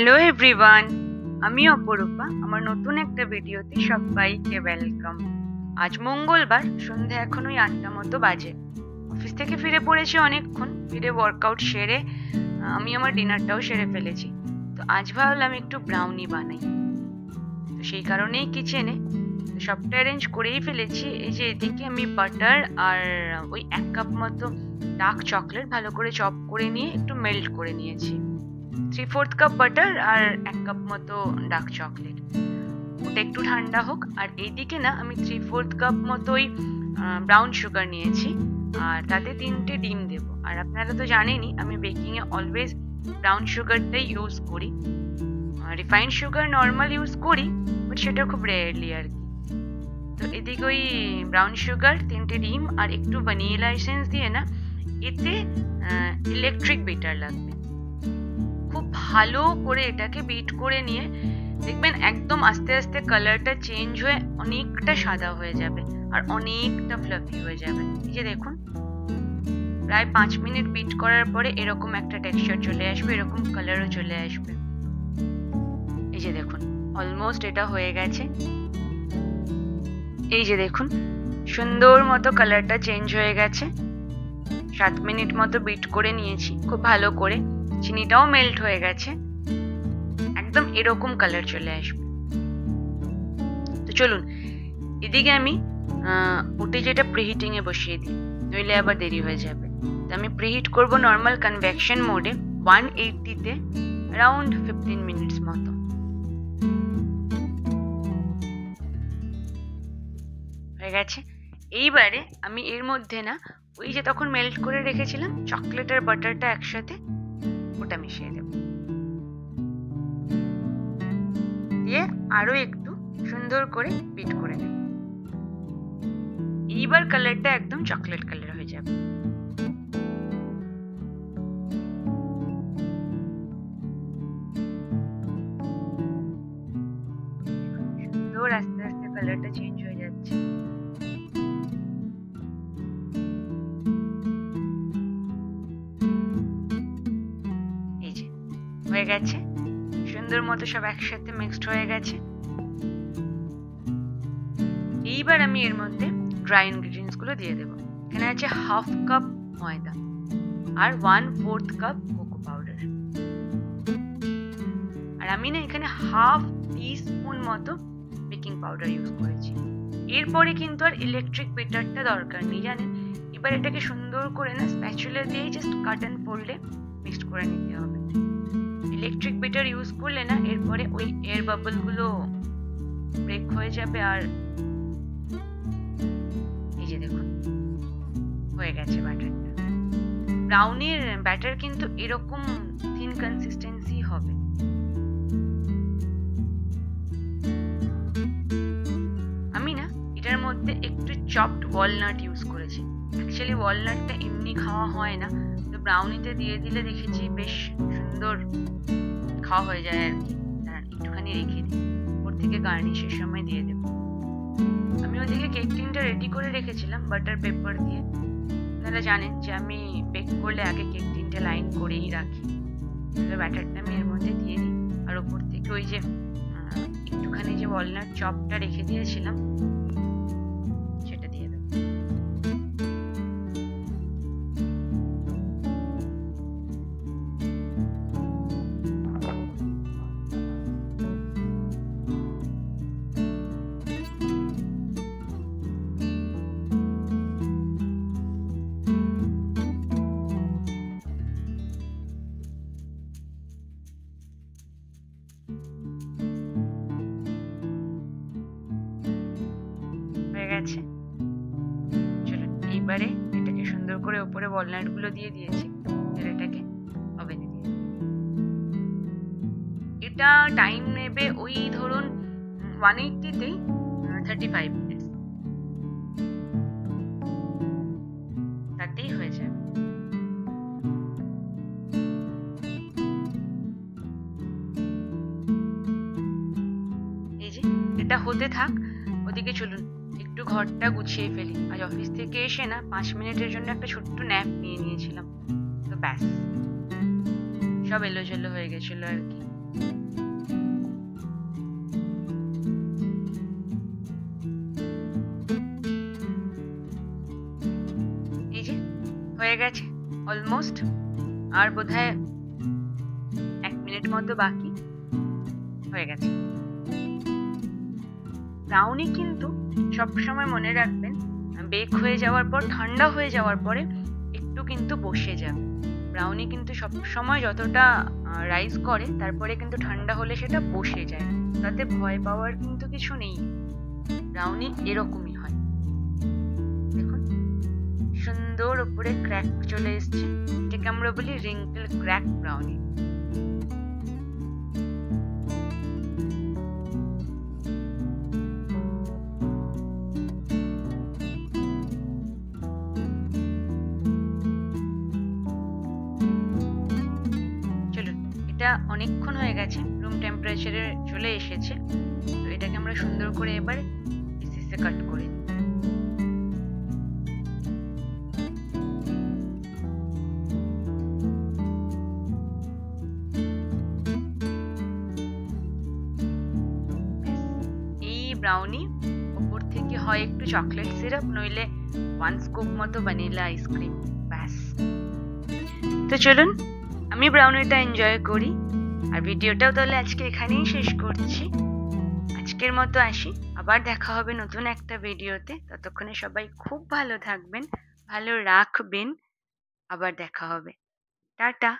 Hello everyone, আমি অপরূপা। আমার নতুন একটা ভিডিওতে সবাইকে ওয়েলকাম। আজ মঙ্গলবার, সন্ধ্যা এখন ওই 8টা মতো বাজে। অফিস থেকে ফিরে পড়েছি অনেকক্ষণ। ফিরে ওয়ার্কআউট সেরে আমি আমার ডিনারটাও সেরে ফেলেছি। তো আজ ভাবলাম একটু ব্রাউনি বানাই। তো সেই কারণেই কিচেনে সবটা অ্যারেঞ্জ করেই ফেলেছি। এই যে এদিকে আমি বাটার আর ওই 1 কাপ মতো ডার্ক চকলেট ভালো করে চপ করে নিয়ে একটু মেল্ট করে নিয়েছি। 3/4 কাপ বাটার আর 1 কাপ মতো ডার্ক চকলেট। ওটা একটু ঠান্ডা হোক। আর এইদিকে না আমি 3/4 কাপ মতোই ব্রাউন সুগার নিয়েছি, আর তাতে 3টে ডিম দেবো। আর আপনারা তো জানেনই আমি বেকিংয়ে অলওয়েজ ব্রাউন সুগারটাই ইউজ করি। রিফাইন্ড সুগার নর্মাল ইউজ করি, বাট সেটা খুব রেয়ারলি আর কি। তো এদিকে ওই ব্রাউন সুগার, 3টে ডিম আর একটু ভ্যানিলা এসেন্স দিয়ে না এতে ইলেকট্রিক বিটার লাগবে। খুব ভালো করে এটাকে বিট করে নিয়ে দেখবেন একদম আস্তে আস্তে কালারটা চেঞ্জ হয়ে অনেকটা সাদা হয়ে যাবে আর অনেকটা ফ্লাফি হয়ে যাবে। এই যে দেখুন, প্রায় 5 মিনিট বিট করার পরে এরকম একটা টেক্সচার চলে আসবে, এরকম কালারও চলে আসবে। এই যে দেখুন, অলমোস্ট এটা হয়ে গেছে। এই যে দেখুন, সুন্দর মতো কালারটা চেঞ্জ হয়ে গেছে। 7 মিনিট মতো বিট করে নিয়েছি খুব ভালো করে। চিনিটাও মেল্ট হয়ে গেছে, একদম এরকম কালার চলে আসবে। তো চলুন এদিকে আমি ওটি যেটা প্রিহিটিং এ বসিয়ে দিই, নইলে আবার দেরি হয়ে যাবে। তো আমি প্রিহিট করব নর্মাল কনভেকশন মোডে 180-তে অ্যারাউন্ড 15 মিনিটস মতো। হয়ে গেছে। এইবারে আমি এর মধ্যে না ওই যে তখন মেল্ট করে রেখেছিলাম চকলেট আর বাটারটা একসাথে, ওটা মিশিয়ে দেব। দিয়ে আরো একটু সুন্দর করে বিট করে নেব। এইবার কালারটা একদম চকলেট কালার হয়ে যাবে। সুন্দর আস্তে আস্তে কালারটা চেঞ্জ হয়ে যাচ্ছে। এই যে হয়ে গেছে, সুন্দর মতো সব একসাথে মিক্সড হয়ে গেছে। এইবার আমি এর মধ্যে ড্রাই ইনগ্রেডিয়েন্টস গুলো দিয়ে দেবো। এখানে আছে 1/2 কাপ ময়দা আর 1/4 কাপ কোকো পাউডার। আর আমি না এখানে 1/2 টিস্পুন মতো বেকিং পাউডার ইউজ করেছি। এরপরে কিন্তু আর ইলেকট্রিক বিটারটা দরকার নেই, জানেন। এবার এটাকে সুন্দর করে না স্প্যাচুলা দিয়ে জাস্ট কাট অ্যান্ড ফোল্ডে মিক্সড করে নিতে হবে। ইলেকট্রিক বিটার ইউজ করলে না এরপরে ওই এয়ার বাবল গুলো ব্রেক হয়ে যাবে। আর এই যে দেখুন, হয়ে গেছে ব্যাটারটা। ব্রাউনির ব্যাটার কিন্তু এরকম থিন কনসিস্টেন্সি হবে। আমি না এটার মধ্যে একটু চপড ওয়ালনাট ইউজ করেছি। অ্যাকচুয়ালি ওয়ালনাটটা এমনি খাওয়া হয় না, তো ব্রাউনিতে দিয়ে দিলে দেখেছি বেশ সুন্দর খাওয়া হয়ে যায় আর কি। একটুখানি রেখে দিই, ওর থেকে গার্নিশের সময় দিয়ে দেব। আমি ওদিকে কেক টিনটা রেডি করে রেখেছিলাম বাটার পেপার দিয়ে। আপনারা জানেন যে আমি বেক করলে আগে কেক টিনটা লাইন করেই রাখি। এবার ব্যাটারটা আমি এর মধ্যে দিয়ে দিই, আর ওপর থেকে ওই যে একটুখানি যে ওয়ালনাট চপটা রেখে দিয়েছিলাম সেটা দিয়ে দেব। হয়ে গেছে। চলুন এইবারে এটাকে সুন্দর করে উপরে ওয়ালনাট গুলো দিয়ে দিয়েছি, এটাকে ওভেনে দিয়ে দেব। এটা টাইম নেবে ওই ধরুন 180-তেই 35 মিনিটস, তাতেই হয়ে যাবে। এই যে এটা হতে থাক, ওদিকে চলুন একটু ঘরটা গুছিয়ে ফেলি। আজ অফিস থেকে এসে না 5 মিনিটের জন্য একটা ছোট্ট ন্যাপ নিয়ে নিয়েছিলাম। তো ব্যাস, সব এলোঝেলো হয়ে গেছিল আর কি। এই যে হয়ে গেছে অলমোস্ট, আর বোধহয় 1 মিনিট মতো বাকি, হয়ে গেছে। ব্রাউনি কিন্তু সবসময় মনে রাখবেন, বেক হয়ে যাওয়ার পর, ঠান্ডা হয়ে যাওয়ার পরে একটু কিন্তু বসে যাবে। ব্রাউনি কিন্তু সবসময় যতটা রাইজ করে তারপরে কিন্তু ঠান্ডা হলে সেটা বসে যায়, তাতে ভয় পাওয়ার কিন্তু কিছু নেই। ব্রাউনি এরকমই হয়। দেখুন সুন্দর উপরে ক্র্যাক চলে এসছে, এটাকে আমরা বলি রিঙ্কেল ক্র্যাক ব্রাউনি। এটা অনেকক্ষণ হয়ে গেছে, রুম টেম্পারেচারে চলে এসেছে, তো এটাকে আমরা সুন্দর করে এবার পিসে কাট করে নিই। এই ব্রাউনি উপর থেকে হয় একটু চকলেট সিরাপ, নইলে 1 স্কুপ মতো ভ্যানিলা আইসক্রিম, ব্যাস। তো চলুন আমি ব্রাউনিটা এনজয় করি, আর ভিডিওটাও তাহলে আজকে এখানেই শেষ করছি। আজকের মতো আসি, আবার দেখা হবে নতুন একটা ভিডিওতে। ততক্ষণে সবাই খুব ভালো থাকবেন, ভালো রাখবেন, আবার দেখা হবে। টাটা।